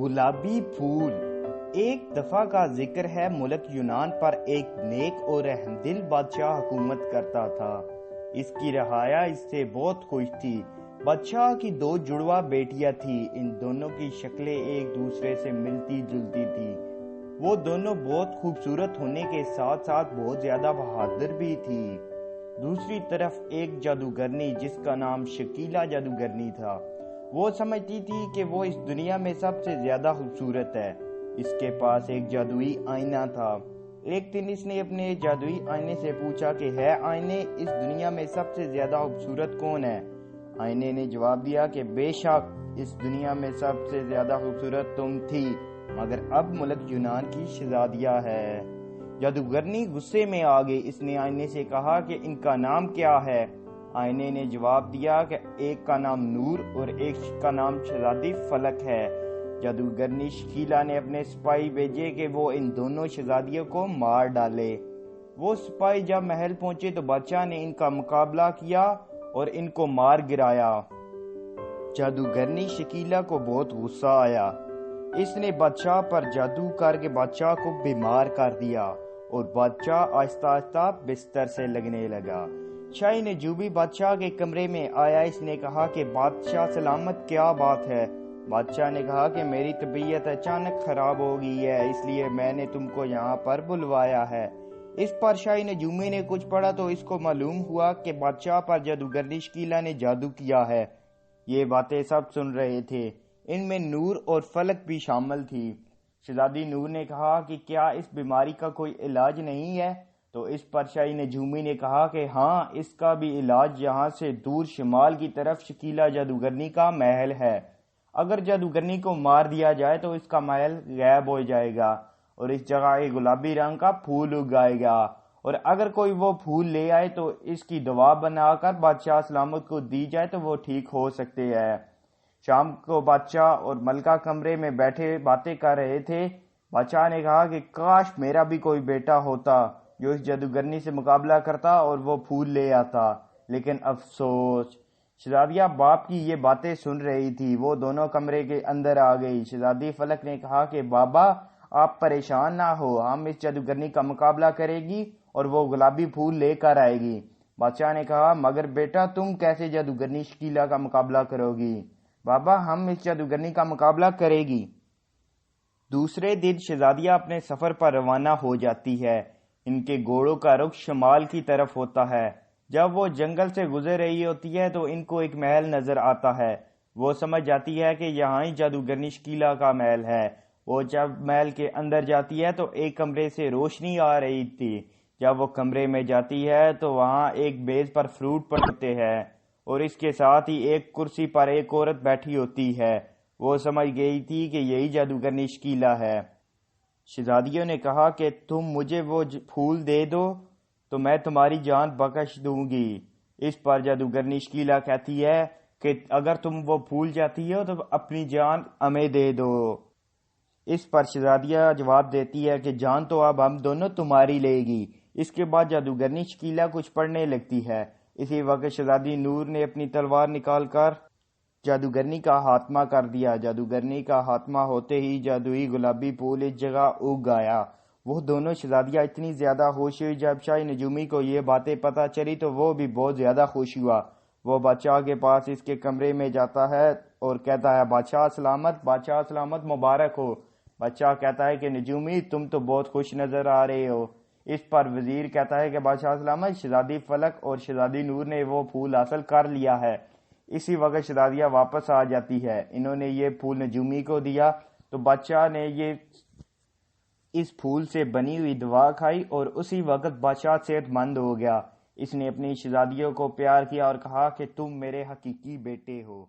गुलाबी फूल। एक दफा का जिक्र है, मुल्क यूनान पर एक नेक और रहमदिल बादशाह हुकूमत करता था। इसकी रहाया इससे बहुत खुश थी। बादशाह की दो जुड़वा बेटियां थी। इन दोनों की शक्लें एक दूसरे से मिलती जुलती थी। वो दोनों बहुत खूबसूरत होने के साथ साथ बहुत ज्यादा बहादुर भी थी। दूसरी तरफ एक जादूगरनी जिसका नाम शकीला जादूगरनी था। वो समझती थी कि वो इस दुनिया में सबसे ज्यादा खूबसूरत है। इसके पास एक जादुई आईना था। एक दिन इसने अपने जादुई आईने से पूछा कि है आईने, इस दुनिया में सबसे ज्यादा खूबसूरत कौन है? आईने ने जवाब दिया कि बेशक इस दुनिया में सबसे ज्यादा खूबसूरत तुम थी, मगर अब मुल्क यूनान की शहजादिया है। जादूगरनी गुस्से में आ गई। इसने आईने से कहा कि इनका नाम क्या है? आईने ने जवाब दिया कि एक का नाम नूर और एक का नाम शहजादी फलक है। जादूगरनी शकीला ने अपने सिपाही भेजे कि वो इन दोनों शहजादियों को मार डाले। वो सिपाही जब महल पहुंचे तो बादशाह ने इनका मुकाबला किया और इनको मार गिराया। जादूगरनी शकीला को बहुत गुस्सा आया। इसने बादशाह पर जादू करके बादशाह को बीमार कर दिया और बादशाह आहिस्ता आहिस्ता बिस्तर से लगने लगा। शाही नजूमी बादशाह के कमरे में आया। इसने कहा कि बादशाह सलामत, क्या बात है? बादशाह ने कहा कि मेरी तबीयत अचानक खराब हो गई है, इसलिए मैंने तुमको यहाँ पर बुलवाया है। इस पर शाही नजूमी ने कुछ पढ़ा तो इसको मालूम हुआ कि बादशाह पर जादूगरनी शकीला ने जादू किया है। ये बातें सब सुन रहे थे। इनमें नूर और फलक भी शामिल थी। शहजादी नूर ने कहा कि क्या इस बीमारी का कोई इलाज नहीं है? तो इस पर शाही नजूमी ने कहा कि हाँ, इसका भी इलाज यहाँ से दूर शिमाल की तरफ शकीला जादूगरनी का महल है। अगर जादूगरनी को मार दिया जाए तो इसका महल गायब हो जाएगा और इस जगह एक गुलाबी रंग का फूल उगाएगा, और अगर कोई वो फूल ले आए तो इसकी दवा बनाकर बादशाह सलामत को दी जाए तो वो ठीक हो सकते हैं। शाम को बादशाह और मलका कमरे में बैठे बातें कर रहे थे। बादशाह ने कहा कि काश मेरा भी कोई बेटा होता जो इस जादूगरनी से मुकाबला करता और वो फूल ले आता, लेकिन अफसोस। शहजादिया बाप की ये बातें सुन रही थी। वो दोनों कमरे के अंदर आ गई। शहजादी फलक ने कहा कि बाबा आप परेशान ना हो, हम इस जादूगरनी का मुकाबला करेगी और वो गुलाबी फूल लेकर आएगी। बादशाह ने कहा मगर बेटा तुम कैसे जादूगरनी शकीला का मुकाबला करोगी? बाबा हम इस जादूगरनी का मुकाबला करेगी। दूसरे दिन शहजादिया अपने सफर पर रवाना हो जाती है। इनके घोड़ों का रुख शमाल की तरफ होता है। जब वो जंगल से गुजर रही होती है तो इनको एक महल नजर आता है। वो समझ जाती है कि यहाँ ही जादूगरनी शकीला का महल है। वो जब महल के अंदर जाती है तो एक कमरे से रोशनी आ रही थी। जब वो कमरे में जाती है तो वहाँ एक मेज पर फ्रूट पड़ते हैं और इसके साथ ही एक कुर्सी पर एक औरत बैठी होती है। वो समझ गई थी कि यही जादूगरनी शकीला है। शहजादियों ने कहा कि तुम मुझे वो फूल दे दो तो मैं तुम्हारी जान बख्श दूंगी। इस पर जादूगरनी शकीला कहती है कि अगर तुम वो फूल चाहती हो तो अपनी जान हमें दे दो। इस पर शहजादिया जवाब देती है कि जान तो अब हम दोनों तुम्हारी लेगी। इसके बाद जादूगरनी शकीला कुछ पढ़ने लगती है। इसी वक्त शहजादी नूर ने अपनी तलवार निकालकर जादूगरनी का हाथमा कर दिया। जादूगरनी का हाथमा होते ही जादुई गुलाबी फूल इस जगह उग आया। वो दोनों शहजादियां इतनी ज्यादा खुश हुई। जब शाही नजूमी को ये बातें पता चली तो वो भी बहुत ज्यादा खुश हुआ। वो बादशाह के पास इसके कमरे में जाता है और कहता है बादशाह सलामत, मुबारक हो। बादशाह कहता है कि नजूमी तुम तो बहुत खुश नजर आ रहे हो। इस पर वजीर कहता है कि बादशाह सलामत, शहजादी फलक और शहजादी नूर ने वो फूल हासिल कर लिया है। इसी वक्त शहजादिया वापस आ जाती है। इन्होंने ये फूल नजूमी को दिया तो बादशाह ने ये इस फूल से बनी हुई दवा खाई और उसी वक्त बादशाह सेहतमंद हो गया। इसने अपनी शहजादियों को प्यार किया और कहा कि तुम मेरे हकीकी बेटे हो।